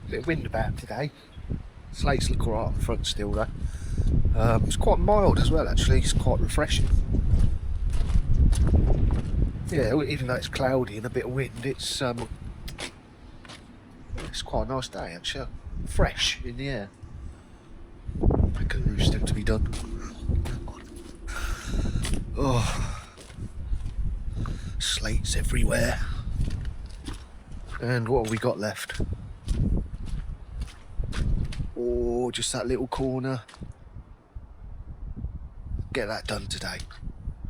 bit of wind about today. Slates look alright on the front still though. It's quite mild as well actually, it's quite refreshing. Yeah, even though it's cloudy and a bit of wind, it's quite a nice day actually. Fresh in the air. Kangaroo still to be done. Oh, slates everywhere. And what have we got left? Oh, just that little corner. Get that done today.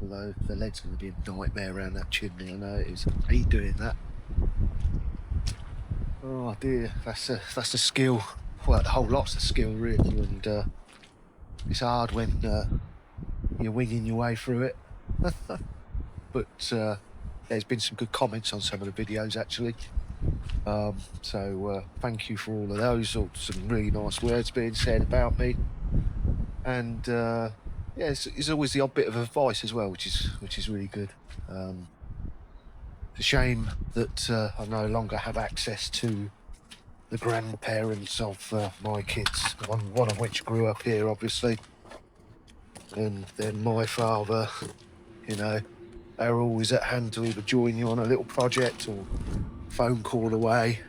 Although the lead's going to be a nightmare around that chimney, I know it is. I hate doing that. Oh dear, that's a skill. Well, the whole lot's a skill really, and it's hard when you're winging your way through it. But there's been some good comments on some of the videos actually. So thank you for all of those. Some really nice words being said about me, and yeah, it's always the odd bit of advice as well, which is really good. It's a shame that I no longer have access to the grandparents of my kids, one of which grew up here obviously, and then my father, you know, they were always at hand to either join you on a little project or phone call away.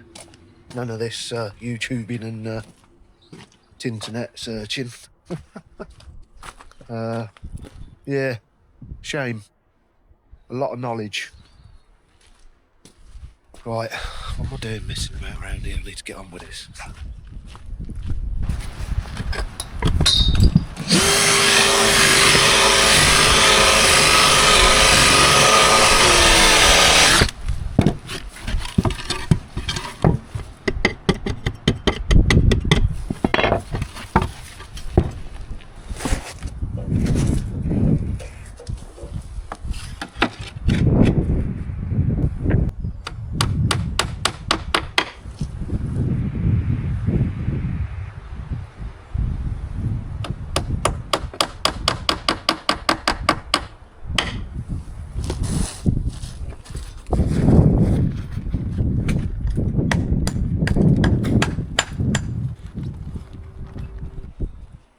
None of this YouTubing and internet searching. Yeah, shame. A lot of knowledge. Right, what am I doing messing about around here? I need to get on with this.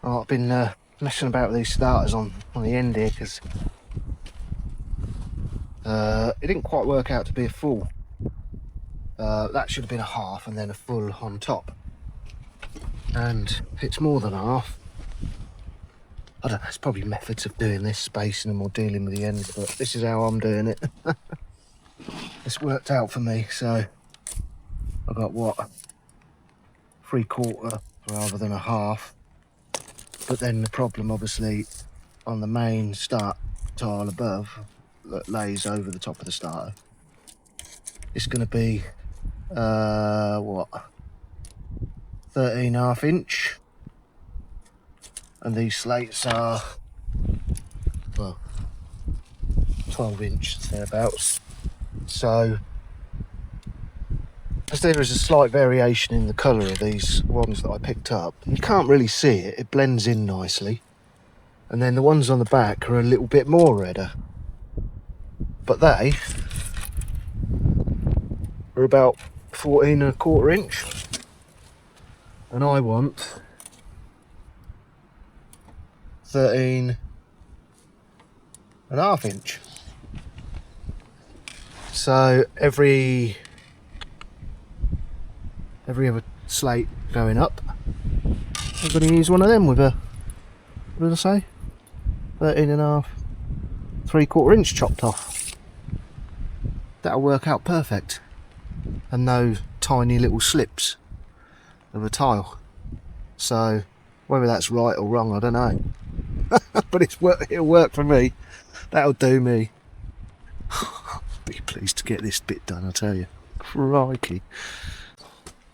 Oh, I've been messing about with these starters on the end here because it didn't quite work out to be a full. That should have been a half and then a full on top. And if it's more than half, I don't know, it's probably methods of doing this, spacing them or dealing with the ends, but this is how I'm doing it. It's worked out for me, so I got what? 3/4 rather than a half. But then the problem obviously on the main start tile above that lays over the top of the starter, it's going to be what, 13.5 inch, and these slates are, well, 12 inch thereabouts. So as there is a slight variation in the colour of these ones that I picked up, you can't really see it, it blends in nicely. And then the ones on the back are a little bit more redder. But they are about 14.25 inch. And I want 13.5 inch. So every other slate going up, I'm going to use one of them with a, what did I say, 13.5, 3/4 inch chopped off. That'll work out perfect, and no tiny little slips of a tile. So whether that's right or wrong, I don't know. But it'll work for me. That'll do me. Be pleased to get this bit done, I tell you. Crikey.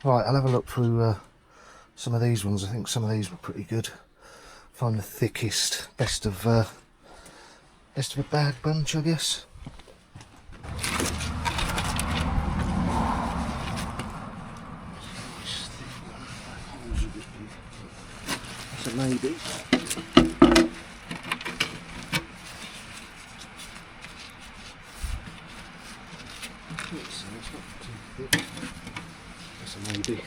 Right, I'll have a look through some of these ones. I think some of these were pretty good. Find the thickest, best of a bad bunch, I guess. That's a maybe. that's a maybe.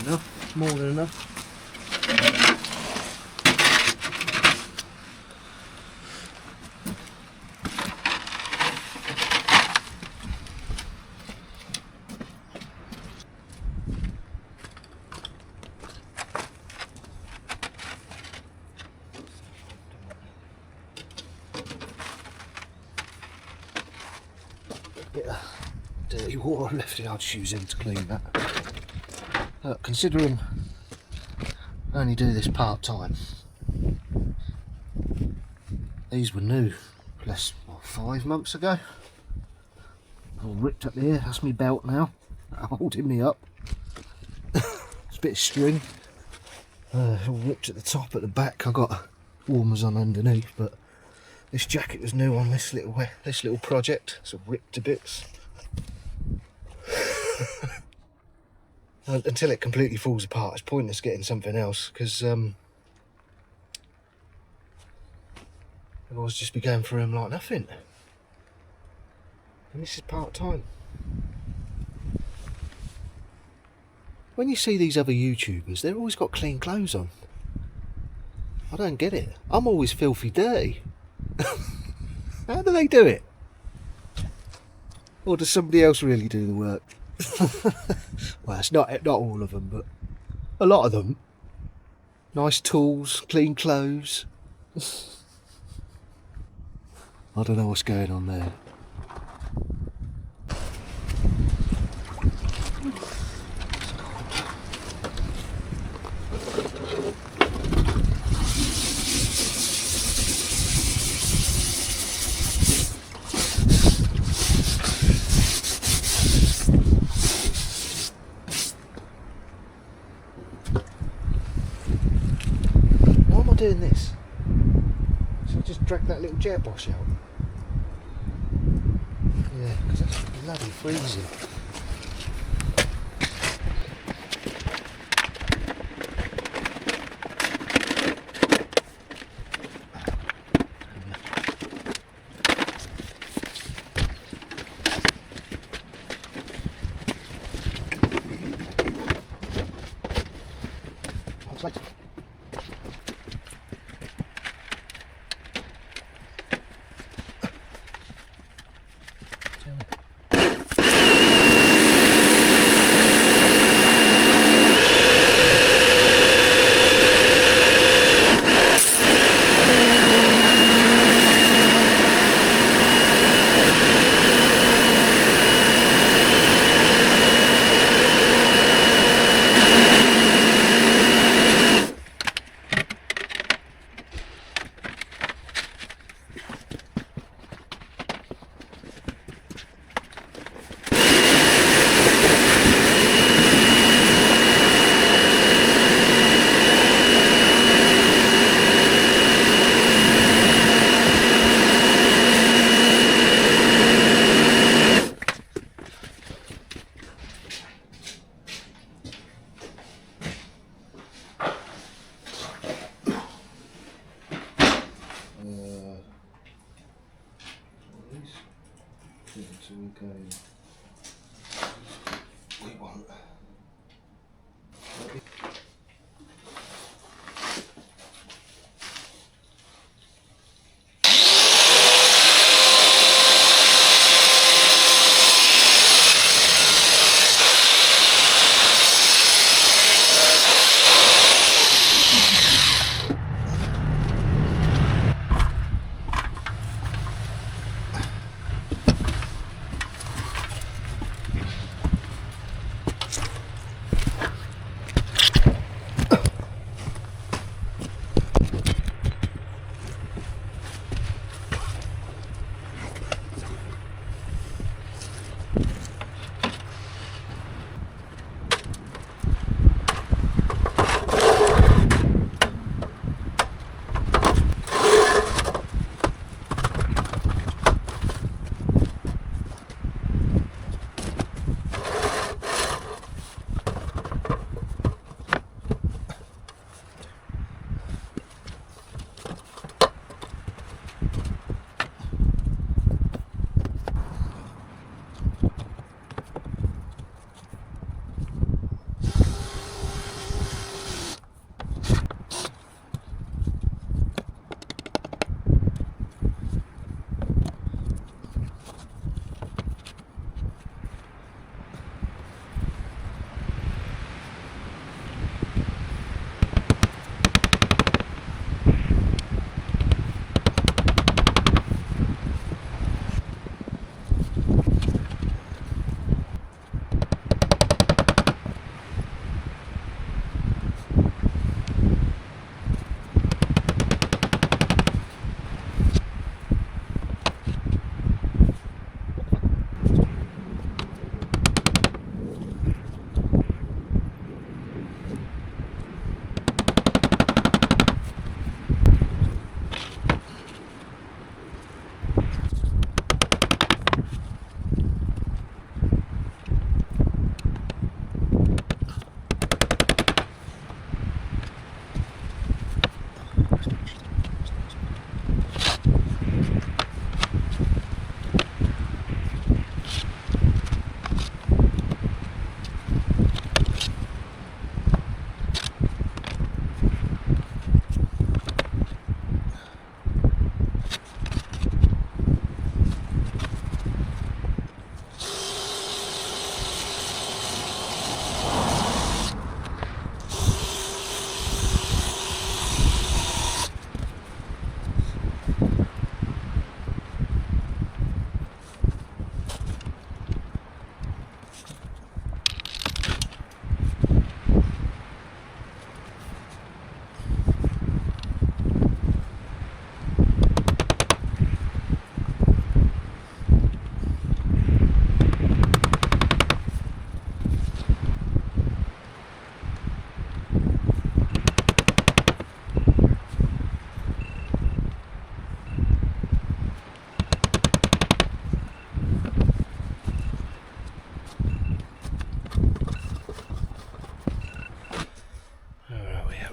Enough, more than enough. Bit of dirty water left the hard shoes in to clean that. Considering I only do this part time, these were new, less what, 5 months ago. All ripped up here, that's my belt now, holding me up. It's a bit of string, all ripped at the top, at the back. I got warmers on underneath, but this jacket was new on this little project, so ripped to bits. Until it completely falls apart, it's pointless getting something else, because otherwise just be going through them like nothing. And this is part time. When you see these other YouTubers, they've always got clean clothes on. I don't get it. I'm always filthy dirty. How do they do it? Or does somebody else really do the work? Well, it's not all of them, but a lot of them. Nice tools, clean clothes. I don't know what's going on there. Doing this, so I just drag that little jet wash out. Yeah, because that's bloody freezing.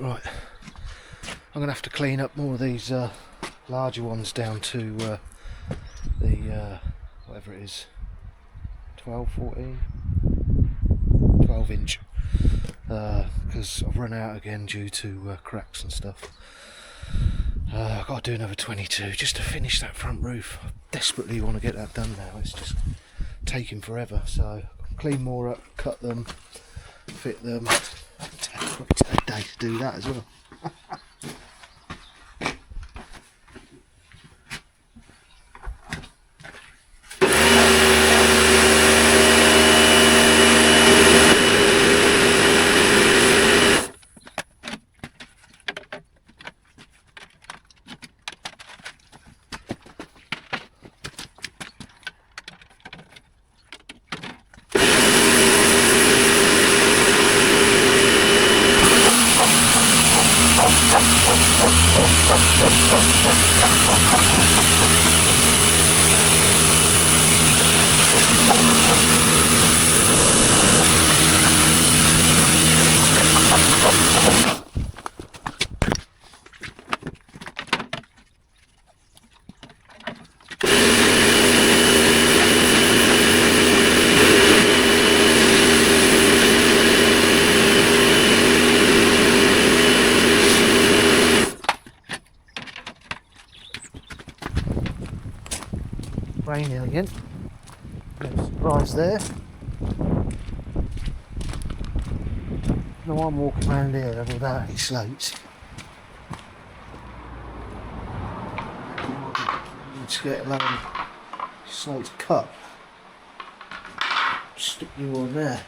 Yeah, right. I'm going to have to clean up more of these larger ones down to the whatever it is, 12, 14, 12 inch, because I've run out again due to cracks and stuff. I've got to do another 22 just to finish that front roof. I desperately want to get that done now. It's just taking forever, so clean more up, cut them, fit them. It'll take a day to do that as well. Raining again. No surprise there. No one walking around here without any slates. Let's get a load of slates cut. Stick you on there.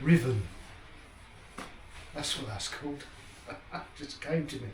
Riven. That's what that's called. Just came to me.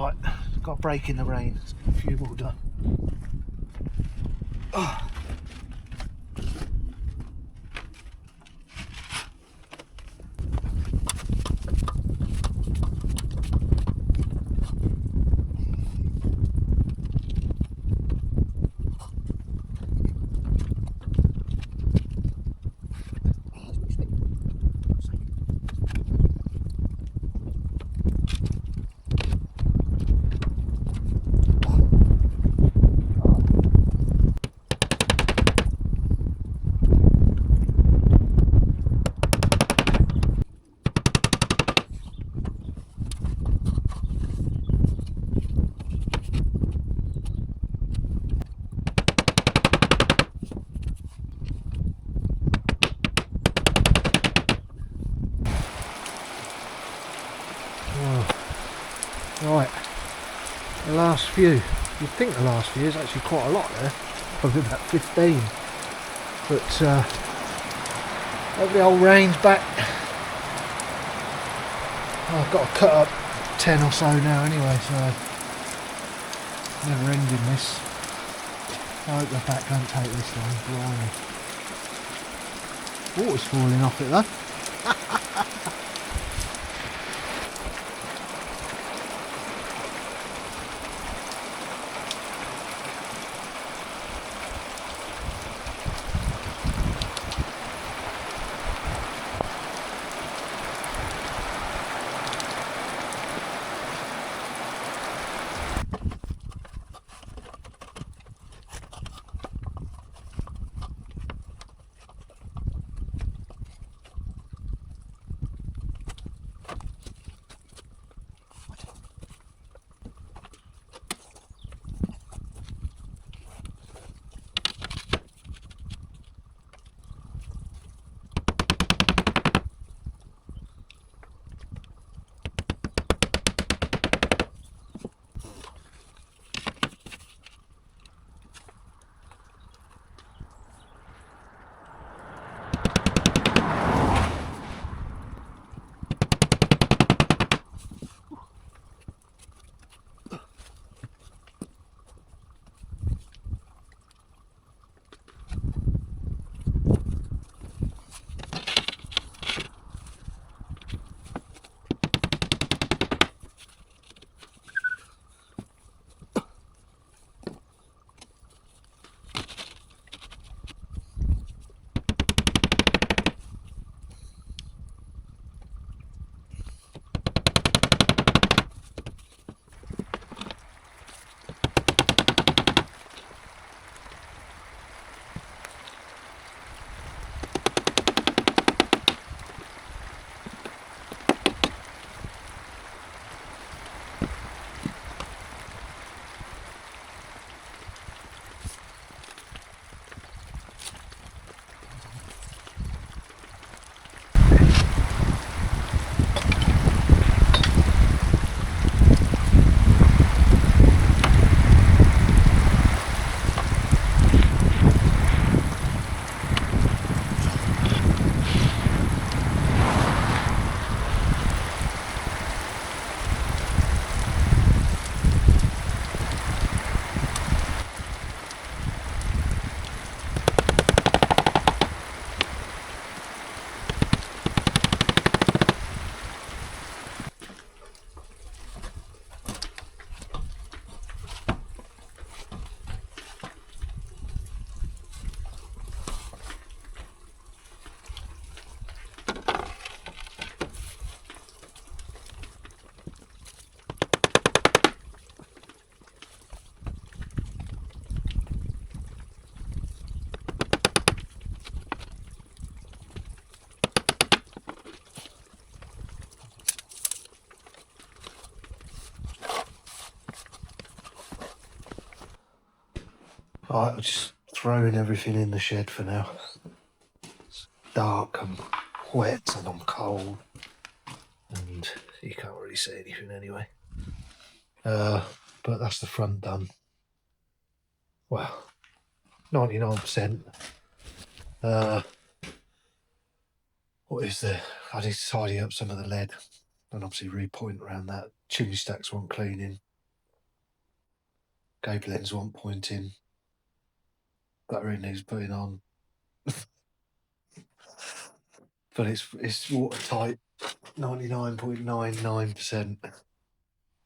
Right, got a break in the rain. A few more done. Oh. Right, the last few. You'd think the last few is actually quite a lot there, probably about 15. But hope the old rain's back. Oh, I've got to cut up 10 or so now anyway, so never ending this. I hope the back don't take this long, blimey. Water's falling off it though. Right, I'm just throwing everything in the shed for now. It's dark and wet and I'm cold. And you can't really see anything anyway. But that's the front done. Well, 99%. What is there? I need to tidy up some of the lead and obviously repoint around that. Chimney stacks want cleaning. Gable ends one pointing, buttering needs putting on, but it's watertight, 99.99%.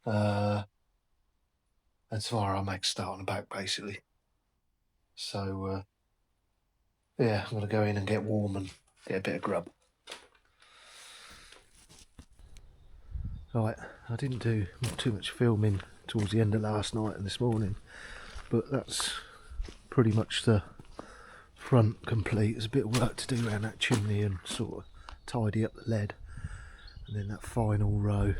And tomorrow I'll make a start on the back basically. So yeah, I'm gonna go in and get warm and get a bit of grub. Right, I didn't do too much filming towards the end of last night and this morning, but that's pretty much the front complete. There's a bit of work to do around that chimney and sort of tidy up the lead, and then that final row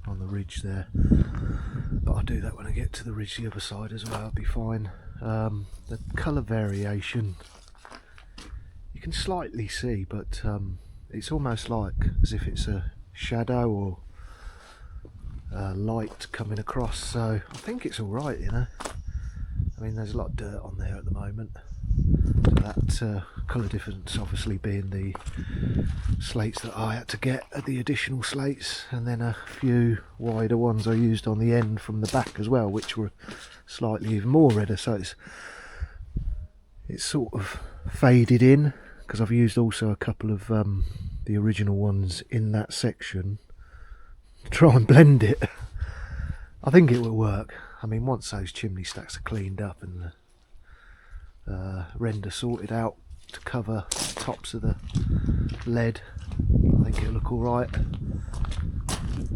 on the ridge there, but I'll do that when I get to the ridge the other side as well. I'll be fine. The colour variation you can slightly see, but it's almost like as if it's a shadow or light coming across, so I think it's alright, you know. I mean, there's a lot of dirt on there at the moment, so that colour difference obviously being the slates that I had to get at the additional slates, and then a few wider ones I used on the end from the back as well, which were slightly even more redder, so it's sort of faded in, because I've used also a couple of the original ones in that section to try and blend it. I think it will work. I mean, once those chimney stacks are cleaned up and the render sorted out to cover the tops of the lead, I think it'll look alright.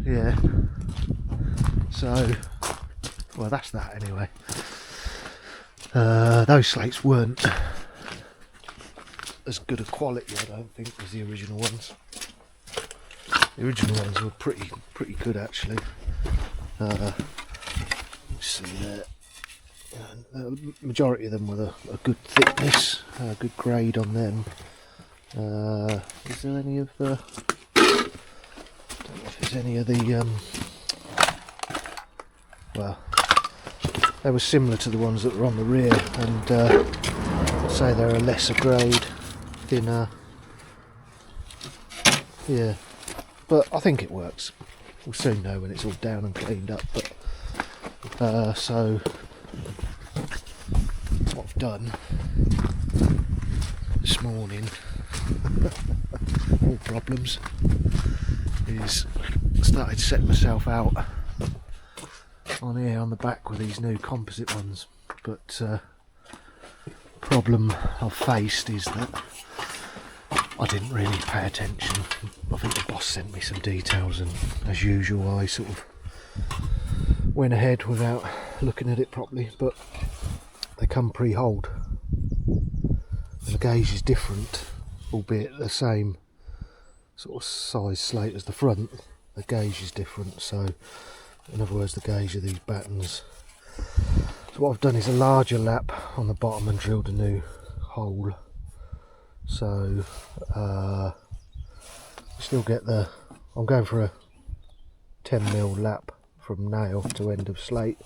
Yeah. So, well, that's that anyway. Those slates weren't as good a quality, I don't think, as the original ones. The original ones were pretty good actually. See there, the majority of them were a good thickness, a good grade on them. Is there any of the? Don't know if there's any of the. Well, they were similar to the ones that were on the rear, and I'd say they're a lesser grade, thinner. Yeah, but I think it works. We'll soon know when it's all down and cleaned up. But so what I've done this morning, all problems, is started setting myself out on here on the back with these new composite ones. But problem I've faced is that I didn't really pay attention. I think the boss sent me some details, and as usual I sort of went ahead without looking at it properly, but they come pre-holed. The gauge is different, albeit the same sort of size slate as the front. The gauge is different, so in other words the gauge of these battens. So what I've done is a larger lap on the bottom and drilled a new hole. So still get the, I'm going for a 10mm lap from nail to end of slate.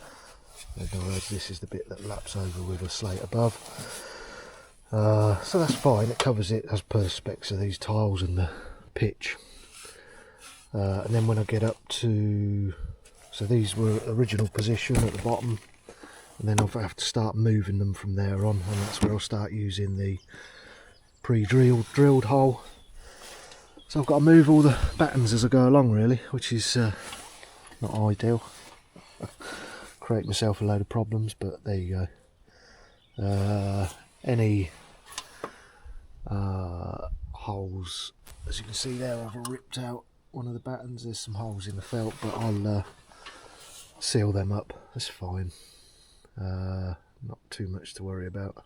In other words, this is the bit that laps over with a slate above. So that's fine, it covers it as per the specs of these tiles and the pitch. And then when I get up to, so these were original position at the bottom, and then I'll have to start moving them from there on, and that's where I'll start using the pre-drilled hole. So I've got to move all the battens as I go along really, which is not ideal. Create myself a load of problems, but there you go. Any holes, as you can see there, I've ripped out one of the battens. There's some holes in the felt, but I'll seal them up. That's fine. Not too much to worry about.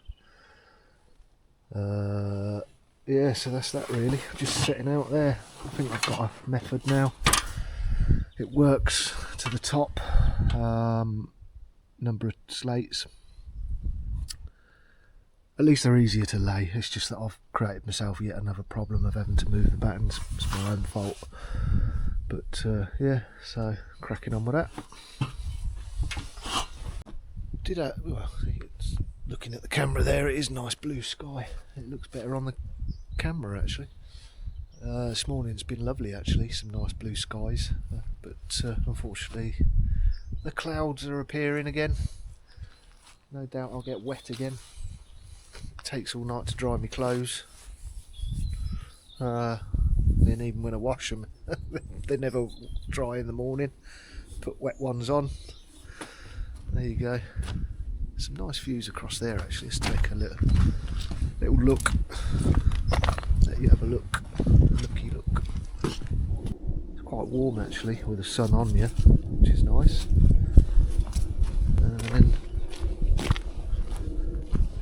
Yeah, so that's that really. Just setting out there. I think I've got a method now. It works to the top. Number of slates. At least they're easier to lay. It's just that I've created myself yet another problem of having to move the battens. It's my own fault. But yeah, so cracking on with that. Well, looking at the camera there, it is nice blue sky. It looks better on the camera actually. This morning's been lovely actually, some nice blue skies, but unfortunately the clouds are appearing again. No doubt I'll get wet again. It takes all night to dry my clothes. Then even when I wash them, they never dry in the morning. Put wet ones on. There you go. Some nice views across there actually. Let's take a little look. Let you have a look. Looky look. It's quite warm actually with the sun on you, which is nice. And then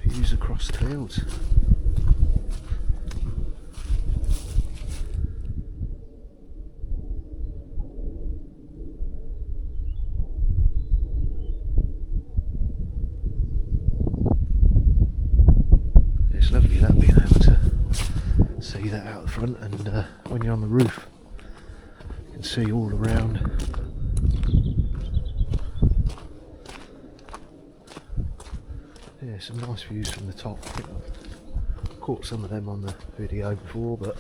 views across the fields. It's lovely that, being able to see that out the front, and when you're on the roof you can see all around. Yeah, some nice views from the top. I think I've caught some of them on the video before, but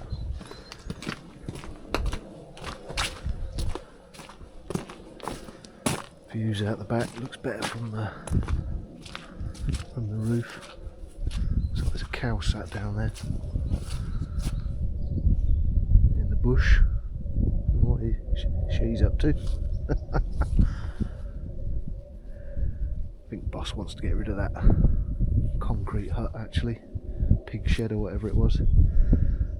views out the back looks better from the roof. So there's a cow sat down there in the bush. What is she's up to? I think Boss wants to get rid of that concrete hut actually, pig shed or whatever it was.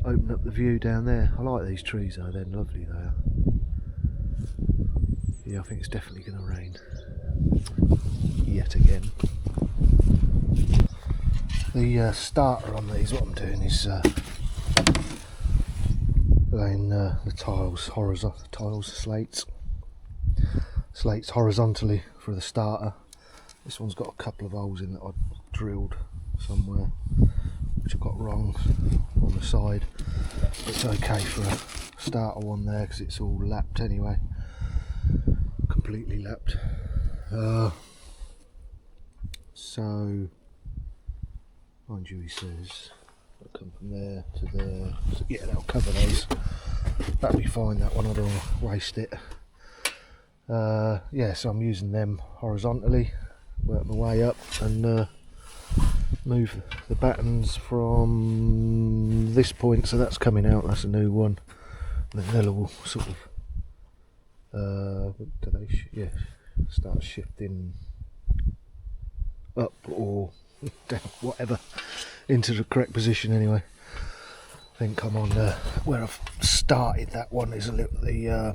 Open up the view down there. I like these trees though, they're lovely they are. Yeah, I think it's definitely going to rain yet again. The starter on these, what I'm doing is laying the tiles horizontal, slates horizontally for the starter. This one's got a couple of holes in that I drilled somewhere, which I got wrong on the side. It's okay for a starter one there because it's all lapped anyway, completely lapped. So mind you, he says I'll come from there to there. So yeah, that'll cover those. That'll be fine, that one. I don't want to waste it. Yeah, so I'm using them horizontally, work my way up and move the battens from this point, so that's coming out, that's a new one. And then they'll all sort of start shifting up or down, whatever, into the correct position anyway. I think I'm on where I've started that one is a little, the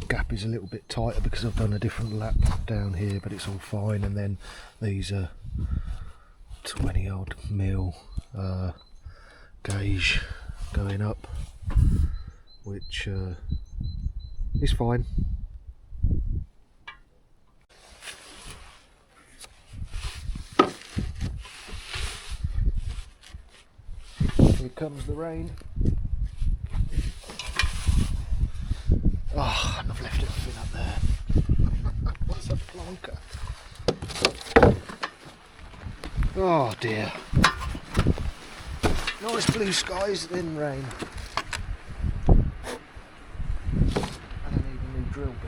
gap is a little bit tighter because I've done a different lap down here, but it's all fine. And then these are 20 odd mil gauge going up, which is fine. Here comes the rain. Oh, and I've left everything up there. What's a plonker? Oh dear. Nice blue skies, then rain. And I need a new drill bit.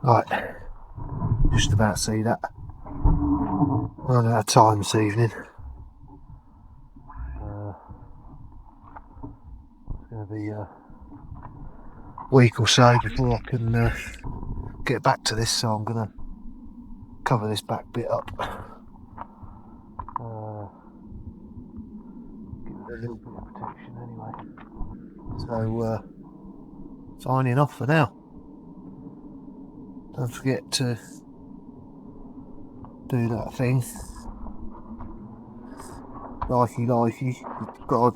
Right, just about see that. Run out of time this evening. It's going to be a week or so before I can get back to this, so I'm going to cover this back bit up. Give it a little bit of protection anyway. So, signing off for now. Don't forget to do that thing. Likey,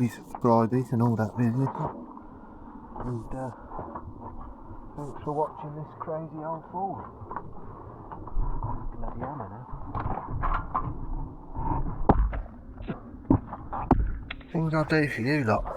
subscribey, and all that business. And thanks for watching this crazy old fool. Bloody hammer now. Things I do for you lot.